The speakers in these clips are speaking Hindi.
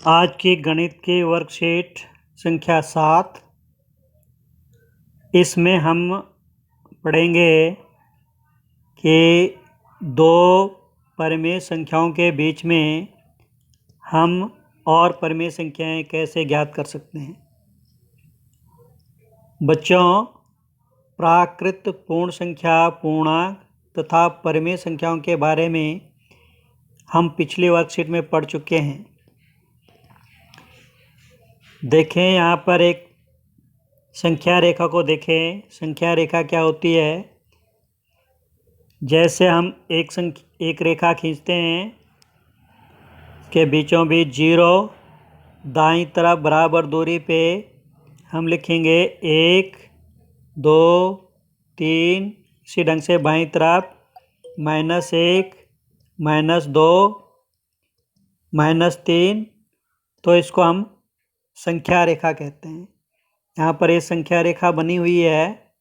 आज की गणित की वर्कशीट संख्या 7। इसमें हम पढ़ेंगे कि दो परिमेय संख्याओं के बीच में हम और परिमेय संख्याएं कैसे ज्ञात कर सकते हैं। बच्चों, प्राकृत पूर्ण संख्या, पूर्णांक तथा परिमेय संख्याओं के बारे में हम पिछली वर्कशीट में पढ़ चुके हैं। देखें, यहाँ पर एक संख्या रेखा को देखें। संख्या रेखा क्या होती है? जैसे हम एक रेखा खींचते हैं के बीचों बीच 0, दाईं तरफ बराबर दूरी पे हम लिखेंगे 1, 2, 3। इसी ढंग से बाईं तरफ -1, -2, -3। तो इसको हम संख्या रेखा कहते हैं। यहाँ पर ये संख्या रेखा बनी हुई है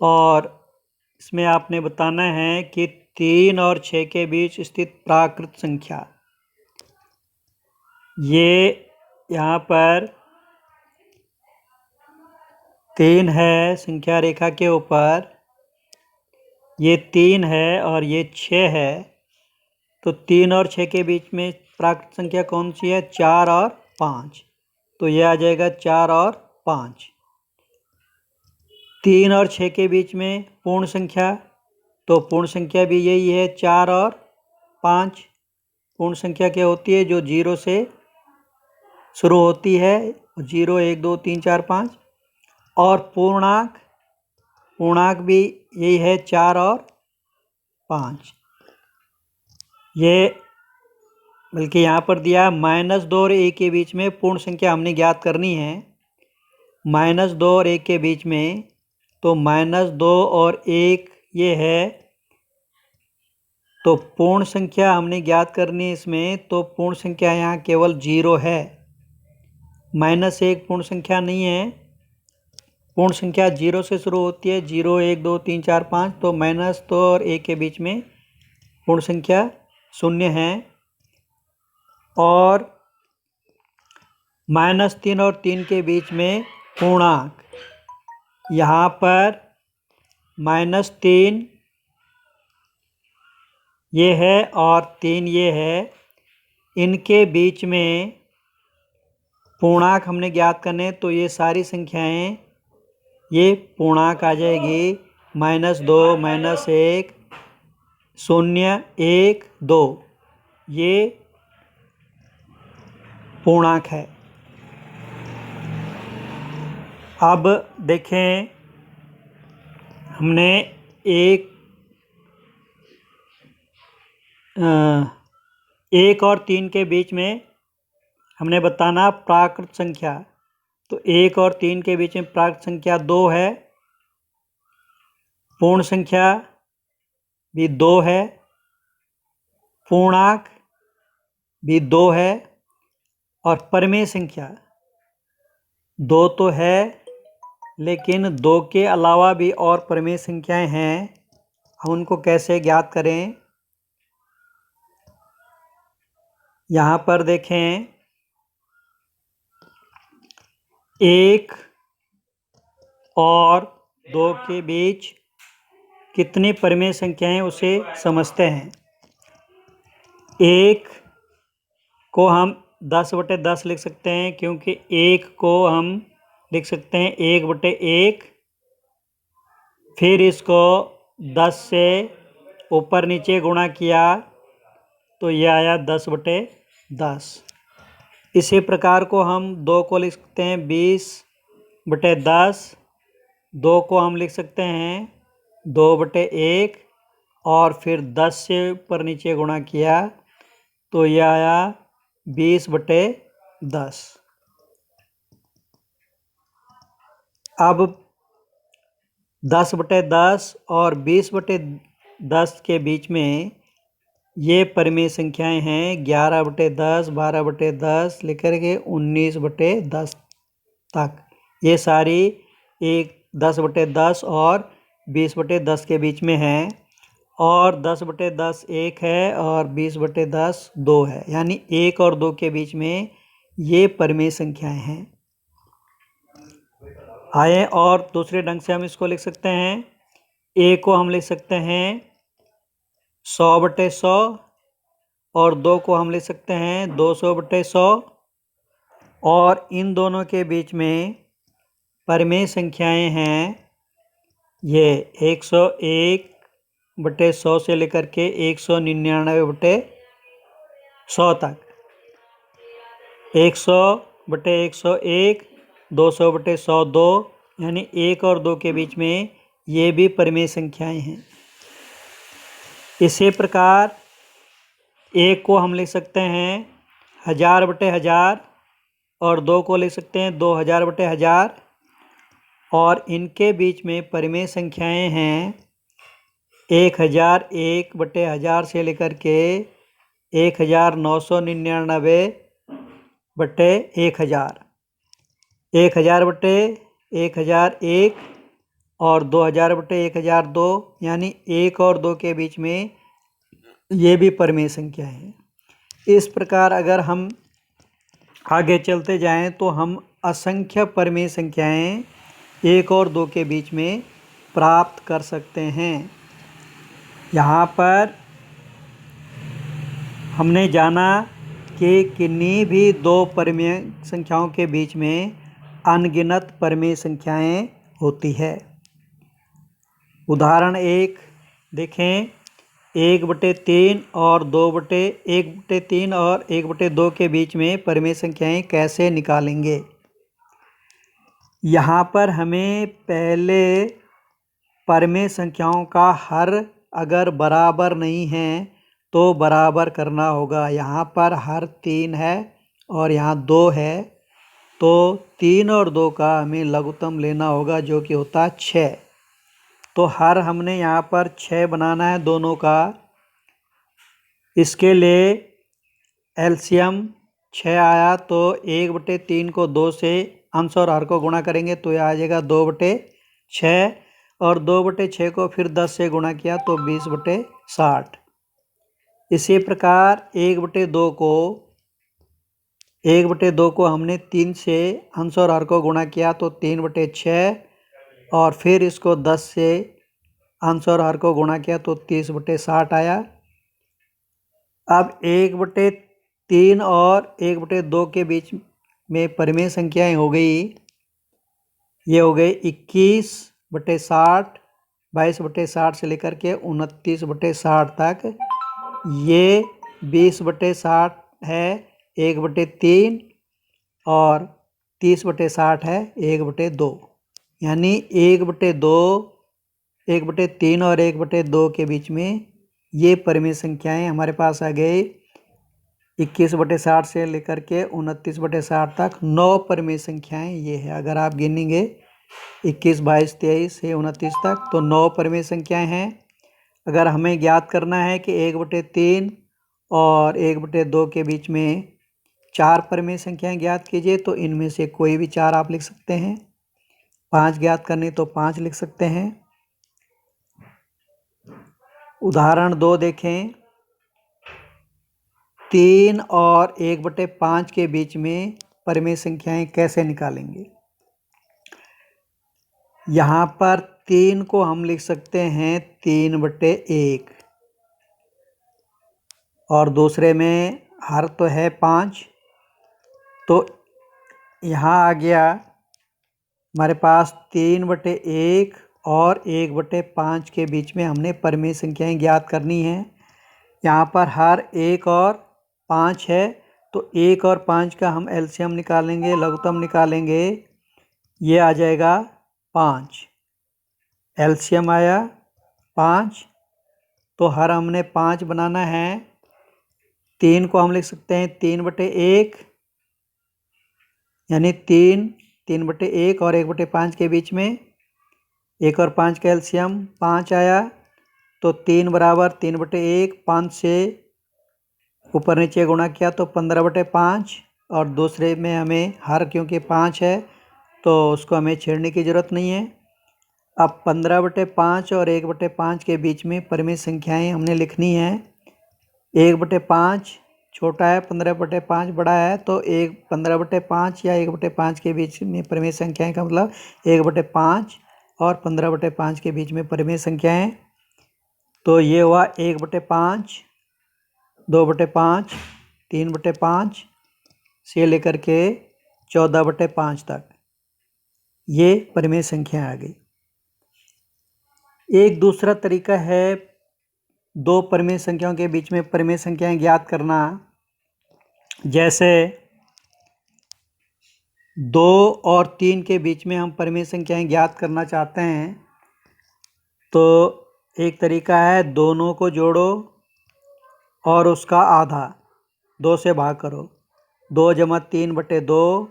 और इसमें आपने बताना है कि 3 और 6 के बीच स्थित प्राकृत संख्या, ये यहाँ पर 3 है संख्या रेखा के ऊपर, ये 3 है और ये 6 है। तो 3 और 6 के बीच में प्राकृत संख्या कौन सी है? 4 और 5। तो ये आ जाएगा 4 और 5। 3 और 6 के बीच में पूर्ण संख्या, तो पूर्ण संख्या भी यही है 4 और 5। पूर्ण संख्या क्या होती है? जो 0 से शुरू होती है, 0, 1, 2, 3, 4, 5। और पूर्णांक भी यही है 4 और 5। ये बल्कि यहाँ पर दिया -2 और 1 के बीच में पूर्ण संख्या हमने ज्ञात करनी है। -2 और 1 के बीच में, तो -2 और 1 ये है, तो पूर्ण संख्या हमने ज्ञात करनी है इसमें। तो पूर्ण संख्या यहाँ केवल 0 है, -1 पूर्ण संख्या नहीं है। पूर्ण संख्या 0 से शुरू होती है, 0, 1, 2, 3, 4, 5। तो -2 और 1 के बीच में पूर्ण संख्या 0 है। और -3 और 3 के बीच में पूर्णांक, यहाँ पर -3 ये है और 3 ये है। इनके बीच में पूर्णांक हमने ज्ञात करने, तो ये सारी संख्याएं ये पूर्णांक आ जाएगी। -2, -1, 0, 1, 2 ये पूर्णांक है। अब देखें, हमने 1 और 3 के बीच में हमने बताना प्राकृत संख्या। तो 1 और 3 के बीच में प्राकृत संख्या 2 है, पूर्ण संख्या भी 2 है, पूर्णांक भी 2 है, और परिमेय संख्या 2 तो है, लेकिन 2 के अलावा भी और परिमेय संख्याएं हैं। हम उनको कैसे ज्ञात करें? यहाँ पर देखें, 1 और 2 के बीच कितनी परिमेय संख्याएं उसे समझते हैं। 1 को हम 10/10 लिख सकते हैं, क्योंकि 1 को हम लिख सकते हैं 1/1। फिर इसको 10 से ऊपर नीचे गुणा किया, तो यह आया 10/10। इसी प्रकार को हम 2 को लिख सकते हैं 20/10। 2 को हम लिख सकते हैं 2/1, और फिर 10 से ऊपर नीचे गुणा किया, तो यह आया 20/10। अब 10/10 और 20/10 के बीच में ये परिमेय संख्याएं हैं 11/10, 12/10 लेकर के 19/10 तक। ये सारी 10/10 और 20/10 के बीच में हैं। और 10/10 1 है और 20/10 2 है, यानी 1 और 2 के बीच में ये परिमेय संख्याएं हैं। आए और दूसरे ढंग से हम इसको लिख सकते हैं। ए को हम लिख सकते हैं 100/100 और 2 को हम लिख सकते हैं 200/100 और इन दोनों के बीच में परिमेय संख्याएं हैं ये 101/100 से लेकर के 199/100 तक। 100/101, 200/100 2, यानी 1 और 2 के बीच में ये भी परिमेय संख्याएं हैं। इसी प्रकार 1 को हम लिख सकते हैं 1000/1000 और 2 को लिख सकते हैं 2000/1000 और इनके बीच में परिमेय संख्याएं हैं 1001/1000 से लेकर के 1999/1000, 1000/1001 और 2000/1002, यानी 1 और 2 के बीच में ये भी परिमेय संख्या है। इस प्रकार अगर हम आगे चलते जाएं तो हम असंख्य परिमेय संख्याएं 1 और 2 के बीच में प्राप्त कर सकते हैं। यहाँ पर हमने जाना कि किन्हीं भी दो परिमेय संख्याओं के बीच में अनगिनत परिमेय संख्याएं होती है। उदाहरण 1 देखें, 1/3 और 1/3 और 1/2 के बीच में परिमेय संख्याएं कैसे निकालेंगे। यहाँ पर हमें पहले परिमेय संख्याओं का हर अगर बराबर नहीं है तो बराबर करना होगा। यहाँ पर हर 3 है और यहाँ 2 है, तो 3 और 2 का हमें लघुत्तम लेना होगा जो कि होता है 6। तो हर हमने यहाँ पर 6 बनाना है दोनों का। इसके लिए एलसीएम 6 आया तो 1/3 को 2 से अंश और हर को गुणा करेंगे तो यह आ जाएगा 2/6 और 2/6 को फिर 10 से गुणा किया तो 20/60। इसी प्रकार 1/2 को हमने 3 से अंश और हर को गुणा किया तो 3/6 और फिर इसको 10 से अंश और हर को गुणा किया तो 30/60 आया। अब 1/3 और 1/2 के बीच में परिमेय संख्याएं हो गई। ये हो गई 21/60, 22/60 से लेकर के 29/60 तक। ये 20/60 है 1/3 और 30/60 है 1/2, यानी 1/3 और 1/2 के बीच में ये परिमेय संख्याएं हमारे पास आ गई। 21/60 से लेकर के 29/60 तक 9 परिमेय संख्याएं ये है। अगर आप गिनेंगे 21, 22, 23 से 29 तक तो 9 परिमेय संख्याएं हैं। अगर हमें ज्ञात करना है कि 1/3 और 1/2 के बीच में 4 परिमेय संख्याएं ज्ञात कीजिए तो इनमें से कोई भी 4 आप लिख सकते हैं। 5 ज्ञात करनी तो 5 लिख सकते हैं। उदाहरण 2 देखें, 3 और 1/5 के बीच में परिमेय संख्याएं कैसे निकालेंगे। यहाँ पर 3 को हम लिख सकते हैं 3/1 और दूसरे में हर तो है 5, तो यहाँ आ गया हमारे पास 3/1 और 1/5 के बीच में हमने परिमेय संख्याएं ज्ञात करनी है। यहाँ पर हर 1 और 5 है तो 1 और 5 का हम एलसीएम निकालेंगे, लघुत्तम निकालेंगे। ये आ जाएगा 5, एलसीएम आया 5, तो हर हमने 5 बनाना है। 3 को हम लिख सकते हैं 3/1, यानी 3/1 और 1/5 के बीच में 1 और 5 का एलसीएम 5 आया, तो 3 बराबर 3/1, 5 से ऊपर नीचे गुणा किया तो 15/5 और दूसरे में हमें हर क्योंकि 5 है तो उसको हमें छेड़ने की ज़रूरत नहीं है। अब 15/5 और 1/5 के बीच में परिमेय संख्याएं हमने लिखनी है। 1/5 छोटा है, 15/5 बड़ा है, तो 15/5 या 1/5 के बीच में परिमेय संख्याएं का मतलब 1/5 और 15/5 के बीच में परिमेय संख्याएं। तो ये हुआ 1/5, 2/5, 3/5 से लेकर के 14/5 तक ये परिमेय संख्या आ गई। एक दूसरा तरीका है दो परिमेय संख्याओं के बीच में परिमेय संख्याएं ज्ञात करना। जैसे 2 और 3 के बीच में हम परिमेय संख्याएं ज्ञात करना चाहते हैं, तो एक तरीका है दोनों को जोड़ो और उसका आधा 2 से भाग करो। 2 + 3/2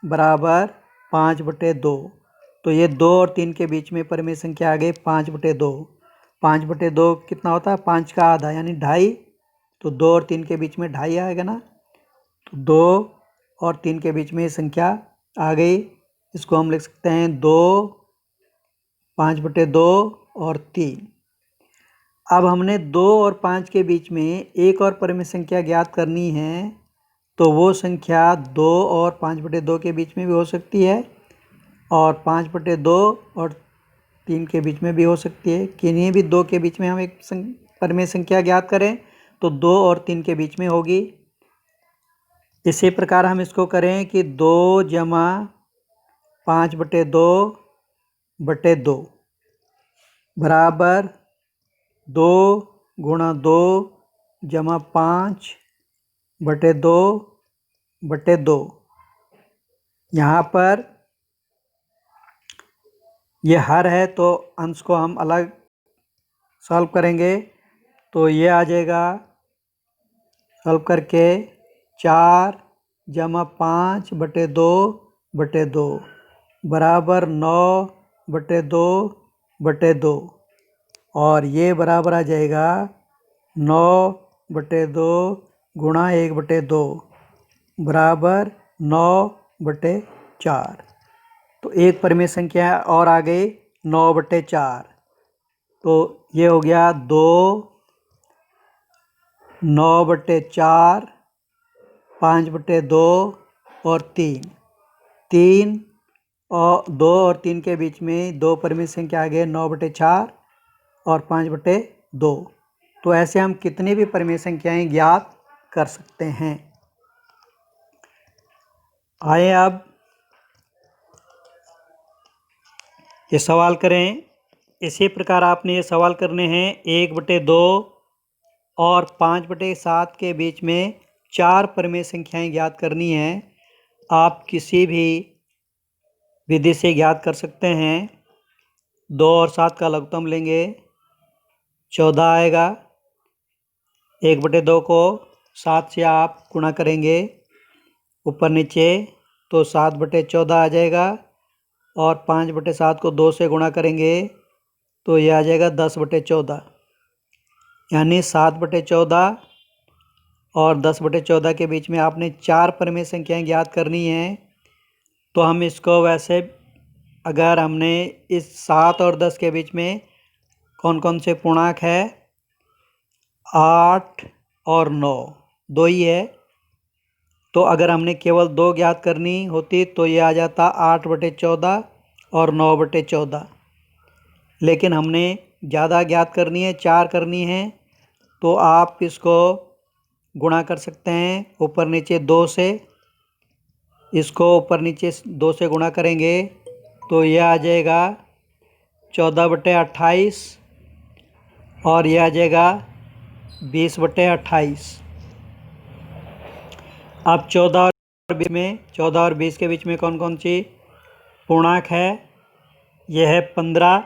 बराबर 5/2। तो ये 2 और 3 के बीच में परिमेय संख्या आ गई 5/2। 5/2 कितना होता है? 5 का आधा यानी 2.5। तो 2 और 3 के बीच में 2.5 आएगा ना। तो 2 और 3 के बीच में ये संख्या आ गई। इसको हम लिख सकते हैं 2, 5/2 और 3। अब हमने 2 और 5 के बीच में एक और परिमेय संख्या ज्ञात करनी है, तो वो संख्या 2 और 5/2 के बीच में भी हो सकती है और 5/2 और 3 के बीच में भी हो सकती है। किन्हीं भी 2 के बीच में हम एक परिमेय संख्या ज्ञात करें तो 2 और 3 के बीच में होगी। इसी प्रकार हम इसको करें कि 2 + 5/2/2 बराबर 2 × 2 + 5/2/2। यहाँ पर ये हर है तो अंश को हम अलग सॉल्व करेंगे। तो ये आ जाएगा सॉल्व करके 4 + 5/2/2 बराबर 9/2/2 और ये बराबर आ जाएगा 9/2 × 1/2 बराबर 9/4। तो एक परिमेय संख्या और आ गई 9/4। तो ये हो गया 2, 9/4, 5/2 और 3। 3 और 2 और 3 के बीच में दो परिमेय संख्या आ गए 9/4 और 5/2। तो ऐसे हम कितनी भी परिमेय संख्याएं ज्ञात कर सकते हैं। आइए अब ये सवाल करें। इसी प्रकार आपने ये सवाल करने हैं 1/2 और 5/7 के बीच में 4 परिमेय संख्याएं ज्ञात करनी है। आप किसी भी विधि से ज्ञात कर सकते हैं। 2 और 7 का लघुत्तम लेंगे 14 आएगा। 1/2 को 7 से आप गुणा करेंगे ऊपर नीचे तो 7/14 आ जाएगा और 5/7 को 2 से गुणा करेंगे तो ये आ जाएगा 10/14। यानी 7/14 और 10/14 के बीच में आपने 4 परिमेय संख्याएं ज्ञात करनी है। तो हम इसको वैसे अगर हमने इस 7 और 10 के बीच में कौन कौन से पूर्णांक है 8 और 9 दो ही है। तो अगर हमने केवल 2 ज्ञात करनी होती तो ये आ जाता 8/14 और 9/14। लेकिन हमने ज़्यादा ज्ञात करनी है 4 करनी है तो आप इसको गुणा कर सकते हैं ऊपर नीचे 2 से। इसको ऊपर नीचे 2 से गुणा करेंगे तो यह आ जाएगा 14/28 और यह आ जाएगा 20/28। अब 14 और 20 के बीच में कौन कौन सी पूर्णांक है? यह है 15,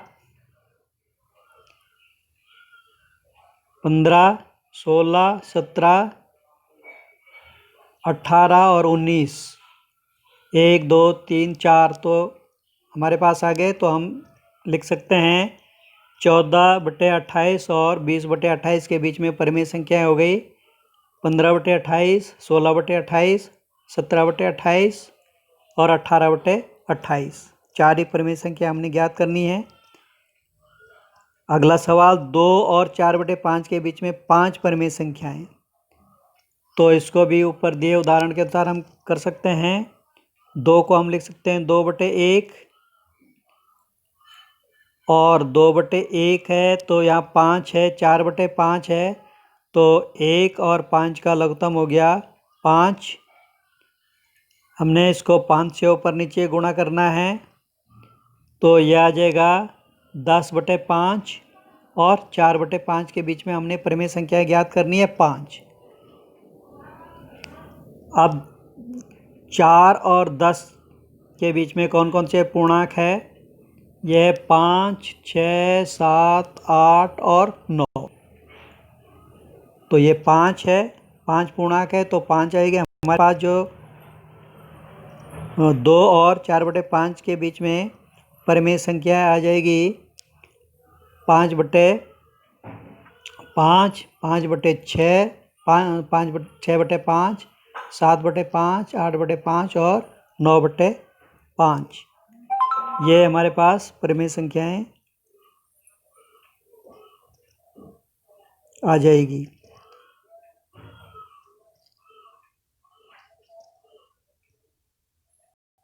16, 17, 18 और 19। 1, 2, 3, 4 तो हमारे पास आ गए। तो हम लिख सकते हैं 14/28 और 20/28 के बीच में परिमेय संख्या हो गई 15/28, 16/28, 17/28 और 18/28। 4 ही परिमेय संख्या हमने ज्ञात करनी है। अगला सवाल 2 और 4/5 के बीच में 5 परिमेय संख्याएं। तो इसको भी ऊपर दिए उदाहरण के अनुसार हम कर सकते हैं। 2 को हम लिख सकते हैं 2/1 और 2/1 है तो यहाँ 5 है, 4/5 है तो 1 और 5 का लघुत्तम हो गया 5। हमने इसको 5 से ऊपर नीचे गुणा करना है तो यह आ जाएगा 10/5 और 4/5 के बीच में हमने परिमेय संख्या ज्ञात करनी है 5। अब 4 और 10 के बीच में कौन कौन से पूर्णांक है? यह 5, 6, 7, 8 और 9। तो ये 5 है, 5 पूर्णांक है तो 5 आएगी हमारे पास। जो 2 और 4/5 के बीच में परिमेय संख्या आ जाएगी 5/5, 5/6, 6/5, 7/5, 8/5 और 9/5। ये हमारे पास परिमेय संख्याएं आ जाएगी।